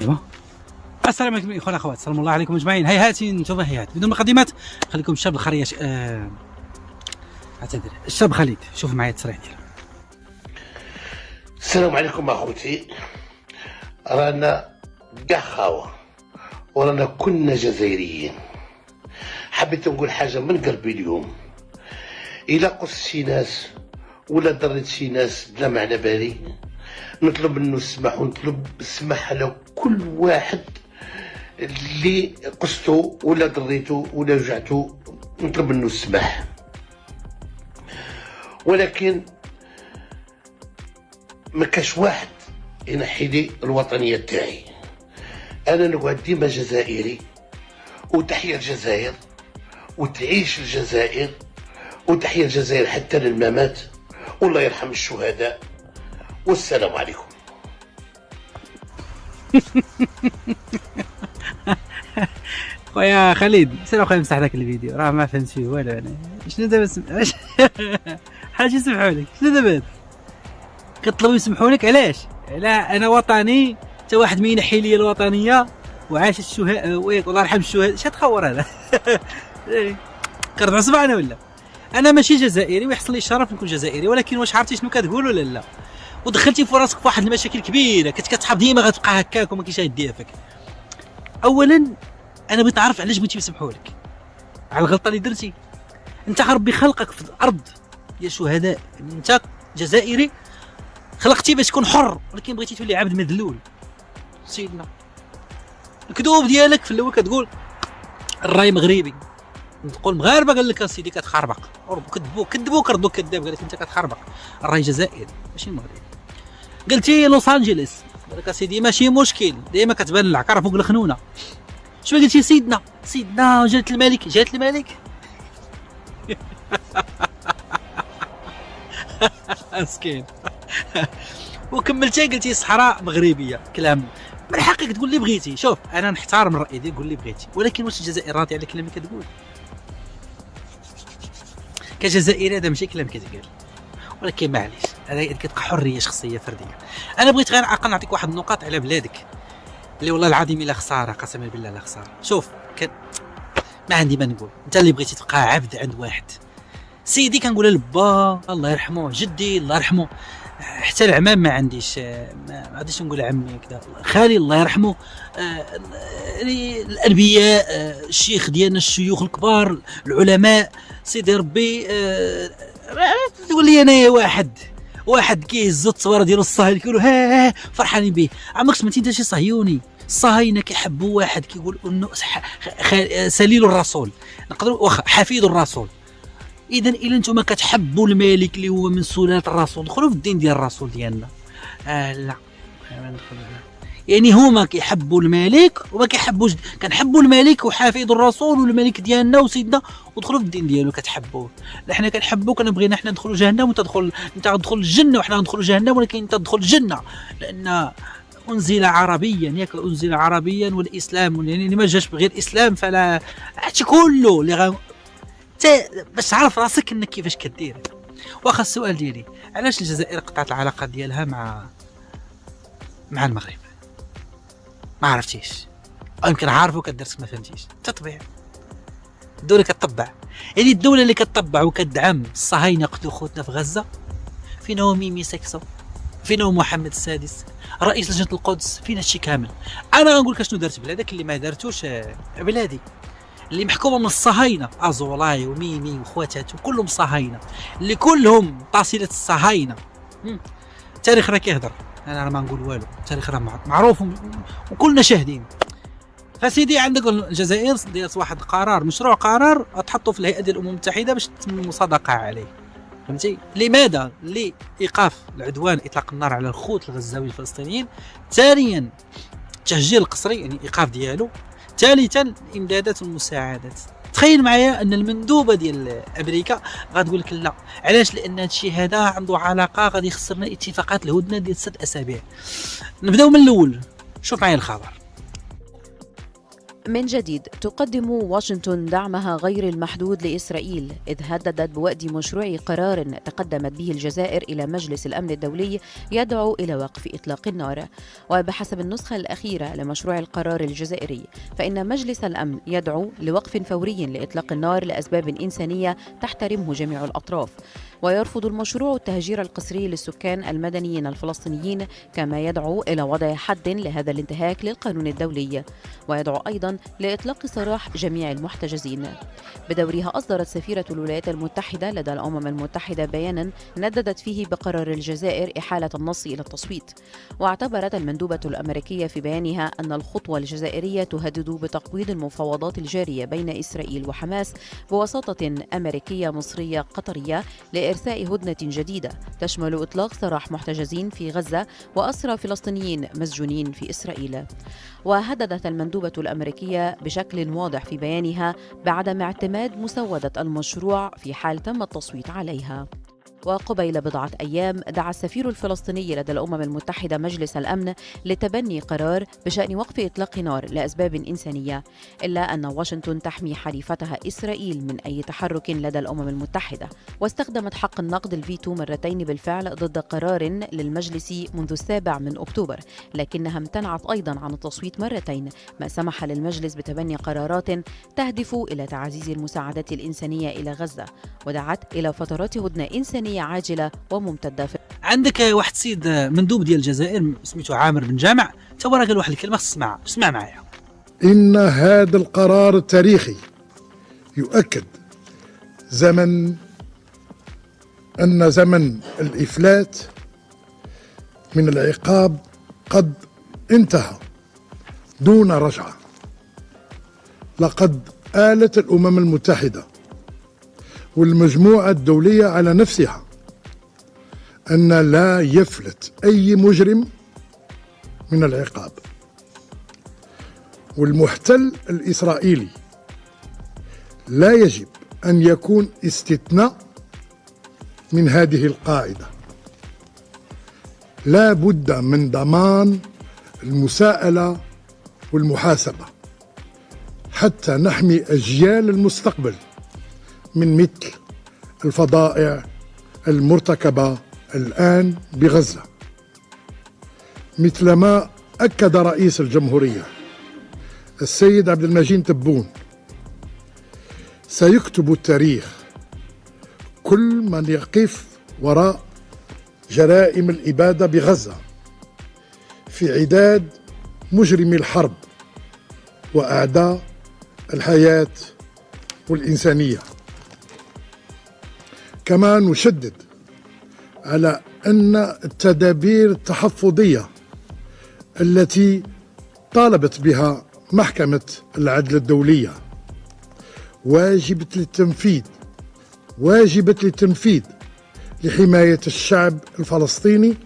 ايوا السلام عليكم اخوان اخوات، سلام الله عليكم اجمعين. هيهات انتم هيهات بدون مقدمات. خليكم الشاب الخريش اعتذر الشاب خالد، شوف معايا التصريح ديالو. السلام عليكم اخوتي، رانا كاع خاوه ورانا كلنا جزائريين. حبيت نقول حاجه من قلبي اليوم، الا قصت شي ناس ولا ضريت شي ناس بلا معنى بالي، نطلب منه السماح ونطلب السماح على كل واحد اللي قصته ولا ضريته ولا وجعته، نطلب منه السماح. ولكن ما كاش واحد ينحي لي الوطنيه تاعي. انا نقعد ديما جزائري، وتحيا الجزائر وتعيش الجزائر، وتحيا الجزائر حتى للممات، والله يرحم الشهداء، والسلام عليكم. خويا خالد سير اخويا مسح ذاك الفيديو، راه ما فهمت فيه والو. انا شنو دابا حاجه يسمحوا لك؟ شنو دابا كطلبوا يسمحوا لك؟ علاش؟ لا انا وطني، حتى واحد ما ينحي لي الوطنيه وعاش الشهداء وياك الله يرحم الشهداء. اش تخور هذا؟ كرد عصبه انا ولا؟ انا ماشي جزائري ويحصل لي الشرف نكون جزائري، ولكن واش عرفتي شنو كتقول ولا لا؟ ودخلتي في راسك في واحد المشاكل كبيره، كتحاب ديما غتبقى هكاك وما كاينش يديها فيك. اولا انا بغيت نعرف علاش بغيتي يسمحوا لك على الغلطه اللي درتي. انت ربي خلقك في الارض يا شهداء، انت جزائري خلقتي باش تكون حر، ولكن بغيتي تولي عبد مذلول. سيدنا الكذوب ديالك في الاول كتقول الراي مغربي، تقول مغاربه قال لك اسيدي كتخربق، كذبوك ردوا كذاب قال لك انت كتخربق. الراي جزائري ماشي مغربي. قلتي لوس انجلوس قال لك اسيدي ماشي مشكل، ديما كتبان العكاره فوق الخنونه. شنو قلتي؟ سيدنا جلاله الملك، جلاله الملك. مسكين. وكملتي قلتي صحراء مغربيه. كلام من حقك تقول اللي بغيتي. شوف انا نحترم الراي ديالك، قول اللي بغيتي، ولكن واش الجزائر راضي على كلامك كتقول؟ كجزائري هذا ماشي كلام كتقال، ولكن معليش هذا كتبقى حريه شخصيه فرديه. انا بغيت غير نعطيك واحد النقاط على بلادك اللي والله العظيم الا خساره، قسما بالله لا خساره. شوف ما عندي ما نقول، انت اللي بغيتي تبقى عبد عند واحد. سيدي كنقول لبا الله يرحمه، جدي الله يرحمه، حتى العمام ما عنديش، ما غاديش نقول عمي كذا، خالي الله يرحمه، الانبياء، الشيخ ديالنا، الشيوخ الكبار، العلماء، سيدي ربي. تقول لي انا واحد كيهز التصويره ديالو الصهاينه كيقولوا ها فرحانين به. عمرك سمعتي انت شي صهيوني؟ الصهاينه كيحبوا واحد كيقول انه سليل الرسول، نقدروا واخا حفيد الرسول. اذا الا نتوما كتحبوا الملك اللي هو من سلاله الرسول، دخلوا في الدين ديال الرسول ديالنا. لا يعني هما كيحبوا الملك وما كيحبوش، كنحبوا الملك وحفيد الرسول والملك ديالنا وسيدنا، ودخلوا في الدين ديالو كتحبوه. حنا كنحبوك، كنا بغينا حنا ندخلوا جهنم وانت تدخل، انت غتدخل الجنه وحنا غندخلوا جهنم، ولكن انت تدخل الجنه لان انزل عربيا. ياك انزل عربيا والاسلام يعني ما جاش بغير الاسلام فلا هادشي كله اللي باش تعرف راسك انك كيفاش كدير. واخا السؤال ديالي، علاش الجزائر قطعت العلاقه ديالها مع المغرب؟ ما عرفتيش، او يمكن عارف وكدرت ما فهمتيش. تطبيع الدوله كتطبع، يعني الدوله اللي كتطبع وكتدعم الصهاينه قتلوا خوتنا في غزه. فين هو ميمي سكسو؟ فين هو محمد السادس رئيس لجنه القدس؟ فين هادشي كامل؟ انا غنقول لك شنو درت بلادك اللي ما دارتوش بلادي، اللي محكومه من الصهاينه، ازولاي وميمي وخواتاتو كلهم صهاينه، اللي كلهم طاسيله الصهاينه. التاريخ راه كيهضر، انا ما نقول والو، التاريخ راه معروف وكلنا شاهدين. فسيدي عندك الجزائر دارت واحد قرار، مشروع قرار تحطوا في الهيئه ديال الامم المتحده باش تتم المصادقه عليه. فهمتي؟ لماذا؟ لايقاف العدوان، اطلاق النار على الخوت الغزاوي الفلسطينيين. ثانيا تهجير القسري يعني ايقاف ديالو. ثالثا الامدادات والمساعدات. تخيل معايا ان المندوبه ديال امريكا غتقول لك لا. علاش؟ لان هادشي هذا عنده علاقه، غادي يخسرنا اتفاقات الهدنه ديال 6 اسابيع. نبداو من الاول، شوف معايا الخبر. من جديد تقدم واشنطن دعمها غير المحدود لإسرائيل، إذ هددت بوأد مشروع قرار تقدمت به الجزائر إلى مجلس الأمن الدولي يدعو إلى وقف إطلاق النار. وبحسب النسخة الأخيرة لمشروع القرار الجزائري، فإن مجلس الأمن يدعو لوقف فوري لإطلاق النار لأسباب إنسانية تحترمه جميع الأطراف. ويرفض المشروع التهجير القسري للسكان المدنيين الفلسطينيين، كما يدعو إلى وضع حد لهذا الانتهاك للقانون الدولي. ويدعو أيضا لإطلاق سراح جميع المحتجزين. بدورها أصدرت سفيرة الولايات المتحدة لدى الأمم المتحدة بيانا نددت فيه بقرار الجزائر إحالة النص إلى التصويت. واعتبرت المندوبة الأمريكية في بيانها أن الخطوة الجزائرية تهدد بتقويض المفاوضات الجارية بين إسرائيل وحماس بوساطة أمريكية مصرية قطرية لإرساء هدنة جديدة تشمل إطلاق سراح محتجزين في غزة وأسرى فلسطينيين مسجونين في إسرائيل. وهددت المندوبة الأمريكية بشكل واضح في بيانها بعدم اعتماد مسودة المشروع في حال تم التصويت عليها. وقبيل بضعة أيام دعا السفير الفلسطيني لدى الأمم المتحدة مجلس الأمن لتبني قرار بشأن وقف إطلاق نار لأسباب إنسانية، إلا أن واشنطن تحمي حليفتها إسرائيل من أي تحرك لدى الأمم المتحدة، واستخدمت حق النقد الفيتو مرتين بالفعل ضد قرار للمجلس منذ 7 أكتوبر، لكنها امتنعت أيضا عن التصويت مرتين، ما سمح للمجلس بتبني قرارات تهدف إلى تعزيز المساعدات الإنسانية إلى غزة، ودعت إلى فترات هدنة إنسانية عاجلة وممتدة. عندك واحد سيد مندوب ديال الجزائر سميتو عامر بن جامع، تا هو راه قال واحد الكلمه، اسمع معايا. إن هذا القرار التاريخي يؤكد أن زمن الإفلات من العقاب قد انتهى دون رجعة. لقد آلت الأمم المتحدة والمجموعة الدولية على نفسها أن لا يفلت أي مجرم من العقاب، والمحتل الإسرائيلي لا يجب أن يكون استثناء من هذه القاعدة. لا بد من ضمان المساءلة والمحاسبة حتى نحمي أجيال المستقبل من مثل الفظائع المرتكبة الآن بغزة. مثلما أكد رئيس الجمهورية السيد عبد المجيد تبون، سيكتب التاريخ كل من يقف وراء جرائم الإبادة بغزة في عداد مجرمي الحرب وأعداء الحياة والإنسانية. كما نشدد على أن التدابير التحفظية التي طالبت بها محكمة العدل الدولية واجبة للتنفيذ لحماية الشعب الفلسطيني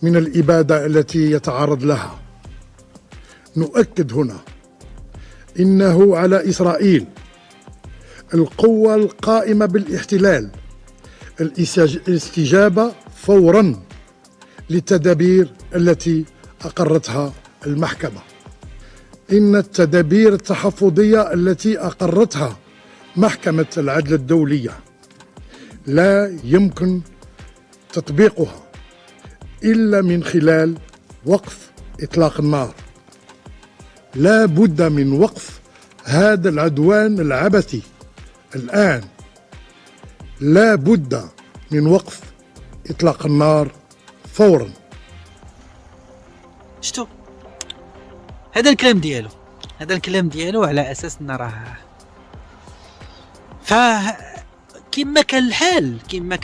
من الإبادة التي يتعرض لها. نؤكد هنا إنه على إسرائيل القوة القائمة بالاحتلال الاستجابة فورا للتدابير التي أقرتها المحكمة. إن التدابير التحفظية التي أقرتها محكمة العدل الدولية لا يمكن تطبيقها إلا من خلال وقف إطلاق النار. لا بد من وقف هذا العدوان العبثي الآن. لا بد من وقف إطلاق النار فورا. شتو هذا الكلام ديالو على أساس أن راه كما كان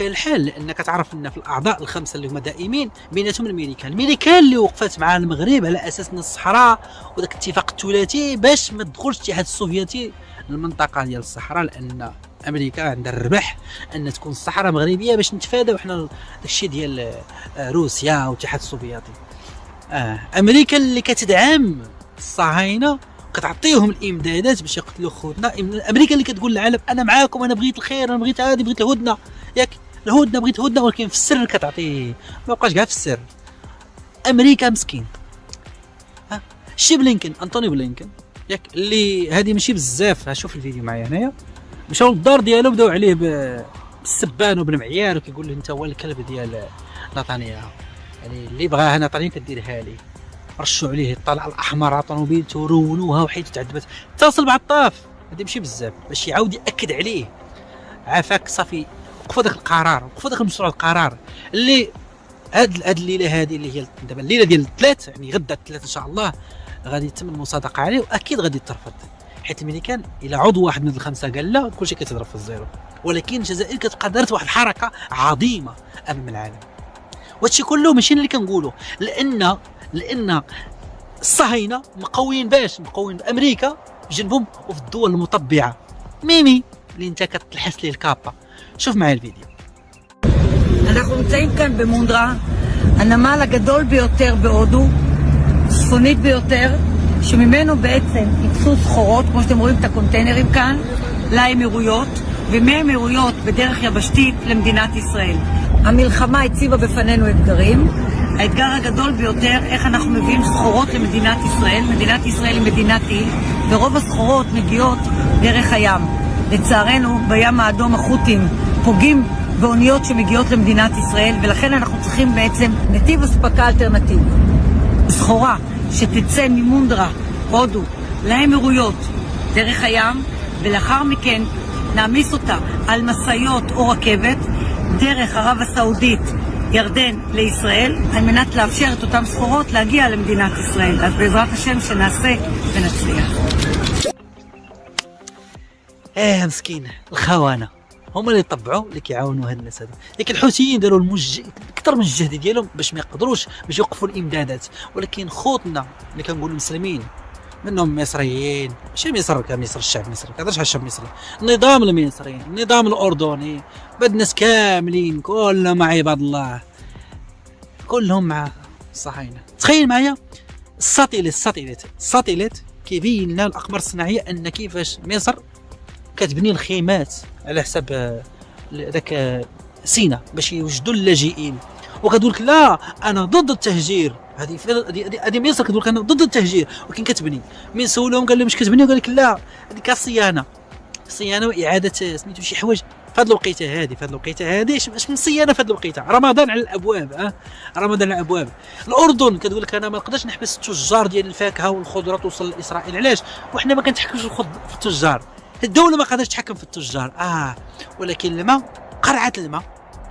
الحال لأنك تعرف أن في الأعضاء الخمسة اللي هما دائمين بيناتهم الميريكان اللي وقفت مع المغرب على أساس أن الصحراء وذاك الاتفاق الثلاثي باش ما تدخلش الاتحاد السوفيتي المنطقة ديال الصحراء، لأن أمريكا عندها الربح أن تكون الصحراء مغربية باش نتفاداو حنا داكشي ديال روسيا والاتحاد السوفيتي. أمريكا اللي كتدعم الصهاينة كتعطيهم الامدادات باش يقتلوا خوتنا. امريكا اللي كتقول للعالم انا معاكم، انا بغيت الخير، انا بغيت هذه، بغيت الهدنه، ياك الهدنه بغيت هدنه، ولكن في السر كتعطيه، ما بقاش كاع في السر. امريكا مسكين. شي بلينكن، انتوني بلينكن ياك اللي هذه ماشي بزاف. شوف الفيديو معايا هنايا، مشاو للدار ديالو بداو عليه بالسبان وبالمعيار وكيقول له انت هو الكلب ديال نتنياهو. يعني اللي بغاها نتنياهو كديرها ليه. رشوا عليه الطلع الاحمر على طوموبيلته ورونوها وحيد تعذبت. اتصل مع الطاف، هذه ماشي بزاف باش يعاود ياكد عليه. عافاك صافي، وقفوا داك القرار، وقفوا داك المشروع القرار اللي هاد الليله هذه اللي هي دابا الليله ديال الثلاث، يعني غدا الثلاث ان شاء الله غادي يتم المصادقه عليه، واكيد غادي يترفض. حيت الميريكان الى عضو واحد من الخمسه قال لا كلشي كيتضرب في الزيرو، ولكن الجزائر كتبقى دارت واحد الحركه عظيمه امام العالم. وهادشي كله ماشي اللي كنقولوا، لان الصهاينه مقويين بامريكا جنبهم وفي الدول المطبعه. ميمي اللي انت كتلحس ليه الكابا. شوف معايا الفيديو. אנחנו נמצאים כאן במונדרה, הנמל הגדול ביותר בהודו, צפונית ביותר, שממנו בעצם ייצאו סחורות, כמו שאתם רואים את הקונטיינרים כאן, לאמירויות, ומאמירויות בדרך יבשתית למדינת ישראל. המלחמה הציבה בפנינו אתגרים. האתגר הגדול ביותר, איך אנחנו מביאים סחורות למדינת ישראל. מדינת ישראל היא מדינת אי, ורוב הסחורות מגיעות דרך הים. לצערנו, בים האדום החות'ים פוגעים באוניות שמגיעות למדינת ישראל, ולכן אנחנו צריכים בעצם נתיב אספקה אלטרנטיבי. סחורה שתצא ממונדרה, הודו, לאמירויות דרך הים, ולאחר מכן נעמיס אותה על משאיות או רכבת דרך ערב הסעודית, ירדן לישראל, על מנת לאפשר את אותם סחורות להגיע למדינת ישראל. אז בעזרת השם שנעשה ונצליח. مسكين الخونه هما اللي طبعوا اللي كيعاونوا هاد الناس هادو. لكن الحوثيين داروا اكثر من الجهد ديالهم باش ما يقدروش باش يوقفوا الامدادات. ولكن خوتنا اللي كنقولوا المسلمين منهم مصريين، ماشي مصر كمصر الشعب المصري، كنهضرش على الشعب المصري، النظام المصري، النظام الاردني، باد الناس كاملين كلهم مع عباد الله، كلهم مع الصهاينه. تخيل معايا الساتيليت كيبين لنا الاقمار الصناعيه ان كيفاش مصر كتبني الخيمات على حساب ذاك سينا باش يوجدوا اللاجئين، وكتقول لك لا انا ضد التهجير. هذه مصر كتقول لك انا ضد التهجير، ولكن كتبني. من سولهم قال لهم واش كتبني، وقال لك لا هذيك صيانه واعاده سميتو شي حوايج في هذه الوقيته هذه اش من صيانه في هذه الوقيته. رمضان على الابواب، رمضان على الابواب. الاردن كتقول لك انا ما نقدرش نحبس التجار ديال الفاكهه والخضره توصل لاسرائيل. علاش؟ وحنا ما كنتحكمش في التجار، الدوله ما قادرش تحكم في التجار. ولكن الماء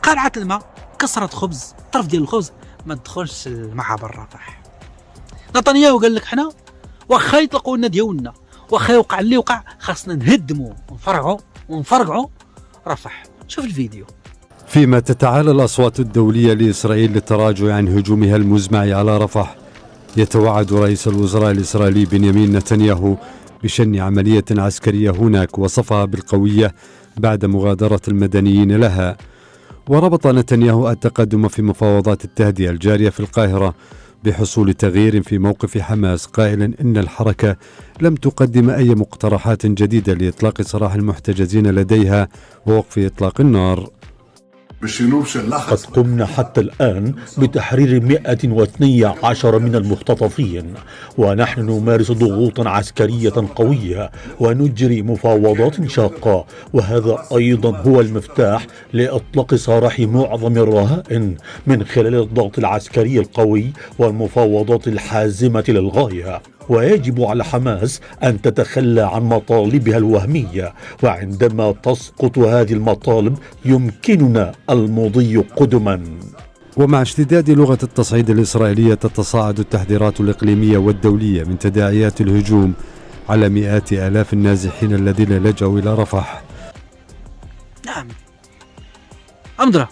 قرعه الماء كسرت خبز، طرف ديال الخبز ما تدخلش المعبر رفح. نتنياهو قال لك حنا واخا يطلقوا لنا ديالنا، واخا يوقع اللي وقع، خاصنا نهدموا ونفرقعوا رفح. شوف الفيديو. فيما تتعالى الأصوات الدولية لإسرائيل للتراجع عن هجومها المزمع على رفح، يتوعد رئيس الوزراء الإسرائيلي بنيامين نتنياهو بشن عملية عسكرية هناك وصفها بالقوية بعد مغادرة المدنيين لها. وربط نتنياهو التقدم في مفاوضات التهدئة الجارية في القاهرة بحصول تغيير في موقف حماس، قائلا إن الحركة لم تقدم أي مقترحات جديدة لإطلاق سراح المحتجزين لديها ووقف إطلاق النار. قد قمنا حتى الآن بتحرير 112 من المختطفين، ونحن نمارس ضغوطا عسكرية قوية ونجري مفاوضات شاقة، وهذا أيضا هو المفتاح لإطلاق سراح معظم الرهائن من خلال الضغط العسكري القوي والمفاوضات الحازمة للغاية. ويجب على حماس أن تتخلى عن مطالبها الوهمية، وعندما تسقط هذه المطالب يمكننا المضي قدما. ومع اشتداد لغة التصعيد الإسرائيلية تتصاعد التحذيرات الإقليمية والدولية من تداعيات الهجوم على مئات آلاف النازحين الذين لجأوا إلى رفح. نعم أمدرا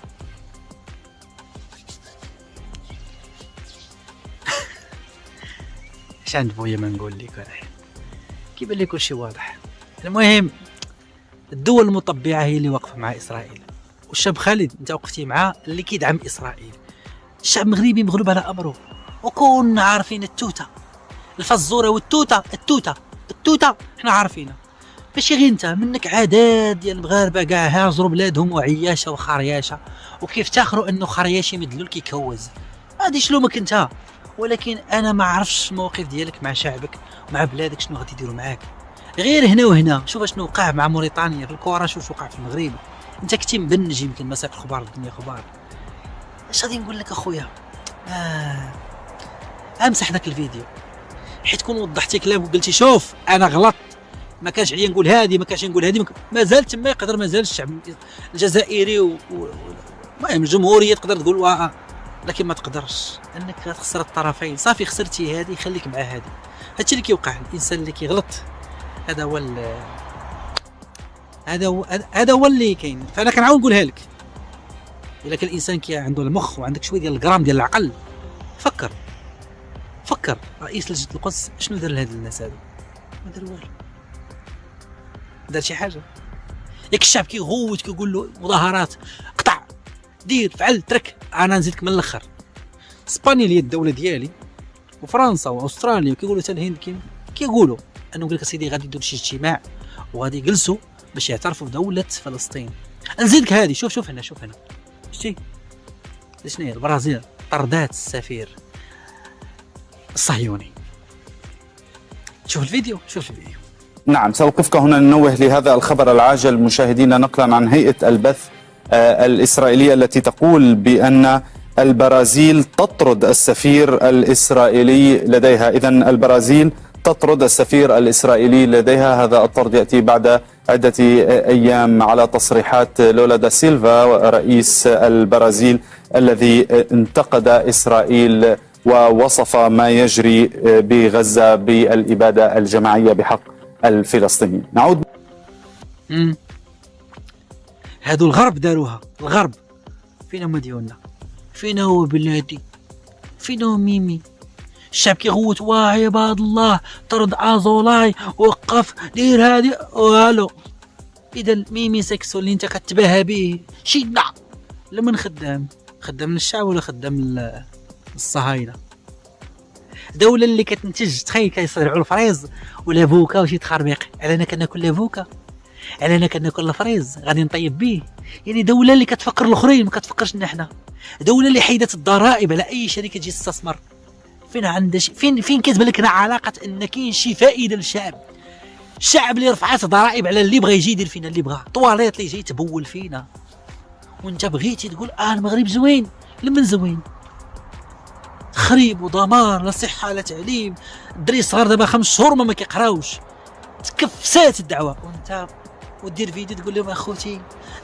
ايش عند بويا ما نقول لك، كيبان لي كلشي واضح. المهم الدول المطبعه هي اللي واقفه مع اسرائيل، والشاب خالد انت وقفتي معاه اللي كيدعم اسرائيل. الشعب المغربي مغلوب على امره، وكنا عارفين التوته الفزوره والتوته احنا عارفينها. ماشي غير انت، منك عدد ديال المغاربه كاع هاجروا بلادهم وعياشه وخرياشه، وكيفتخروا انه خرياشي مدلول كيكوز. هادي شلومك انت ولكن انا ما عرفش الموقف ديالك مع شعبك ومع بلادك شنو غادي يديروا معاك. غير هنا وهنا شوف شنو وقع مع موريتانيا في الكره، شوف وقع في المغرب. انت كنتي مبنج يمكن مساك الخبار الدنيا خبار. اش غادي نقول لك اخويا؟ امسح ذاك الفيديو حيت تكون وضحتي كلام وقلتي شوف انا غلط، ما كانش عليا نقول هذه، ما كانش نقول هذه. مازال تما يقدر مازال الشعب الجزائري المهم الجمهوريه تقدر تقول لكن ما تقدرش انك تخسر الطرفين. صافي خسرتي هذه، خليك مع هذه. هادشي اللي كيوقع. الانسان اللي كيغلط هذا هو اللي كاين. فانا كنعاود نقولها لك، الا كان الانسان كي عنده المخ وعندك شويه ديال الغرام ديال العقل، فكر رئيس لجنه القدس شنو دار لهاد الناس هادو؟ ما دار والو. دار شي حاجه؟ ياك الشعب كيغوت كيقول له مظاهرات، قطع، دير، فعل، ترك. انا نزيدك من الاخر، اسبانيا اللي هي الدوله ديالي وفرنسا واستراليا كيقولوا حتى الهند كيقولوا انه قال لك سيدي غادي يديروا شي اجتماع وغادي يجلسوا باش يعترفوا بدوله فلسطين. نزيدك هذه، شوف هنا شتي شنو هي؟ البرازيل طردات السفير الصهيوني. شوف الفيديو. نعم، سأوقفك هنا ننوه لهذا الخبر العاجل مشاهدينا نقلا عن هيئة البث الإسرائيلية التي تقول بأن البرازيل تطرد السفير الإسرائيلي لديها. إذن البرازيل تطرد السفير الإسرائيلي لديها. هذا الطرد يأتي بعد عدة أيام على تصريحات لولا دا سيلفا رئيس البرازيل الذي انتقد إسرائيل ووصف ما يجري بغزة بالإبادة الجماعية بحق الفلسطينيين. نعود. هادو الغرب داروها. الغرب فين هما ديالنا؟ فين هو بلادي؟ فين هو ميمي؟ الشعب كيغوت عباد الله طرد ازولاي، وقف، دير هادي والو. اذا ميمي سكسو اللي انت كتباهى به شينا لمن خدام للشعب ولا خدام الصهاينه؟ دولة اللي كتنتج، تخيل كيصنعوا الفريز ولا فوكا وشي تخربيق، علينا كناكل لا فوكا، علينا كناكل الفريز غادي نطيب به. يعني دولة اللي كتفكر الاخرين ما كتفكرش لنا حنا. دولة اللي حيدت الضرائب على اي شركة تجي تستثمر. فين عندها فين كتبان لك علاقة ان كاين شي فائدة للشعب؟ الشعب اللي رفعات ضرائب على اللي بغى يجي يدير فينا اللي بغى، طواليط اللي جاي تبول فينا، وانت بغيتي تقول المغرب زوين. لمن زوين؟ تخريب ودمار، لا صحه لا تعليم. الدري الصغار دابا 5 شهور ما كيقراوش، تكفسات الدعوه، وانت ودير فيديو تقول لهم اخوتي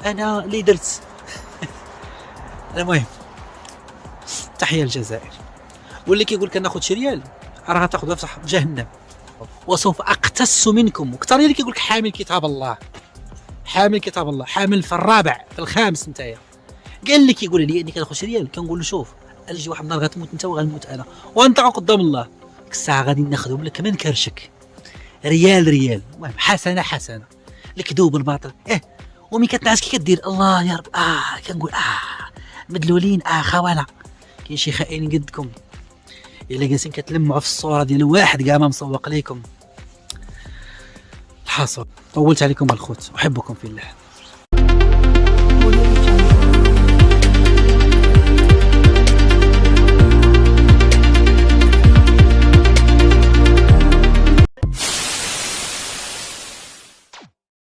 انا اللي درت. المهم تحيه للجزائر. واللي كيقول لك ناخذ شي ريال راه غتاخذها في جهنم. وسوف اقتص منكم. وكثر اللي كيقول لك حامل كتاب الله، حامل في الرابع في الخامس. نتايا قال لك يقول لي اني كناخذ شي ريال، كنقول له شوف يجي واحد النهار غتموت انت وغنموت انا وانت قدام الله، ديك الساعه غادي ناخذهم لك من كرشك ريال. المهم حسنه الكذوب الباطل. ومي كتنعس كي كدير الله يا رب كنقول مدلولين خوانا. كاين شي خائن قدكم الا جالسين كتلمعوا في الصوره ديال واحد كاع ما مسوق ليكم. الحاصل طولت عليكم الخوت، احبكم في الله.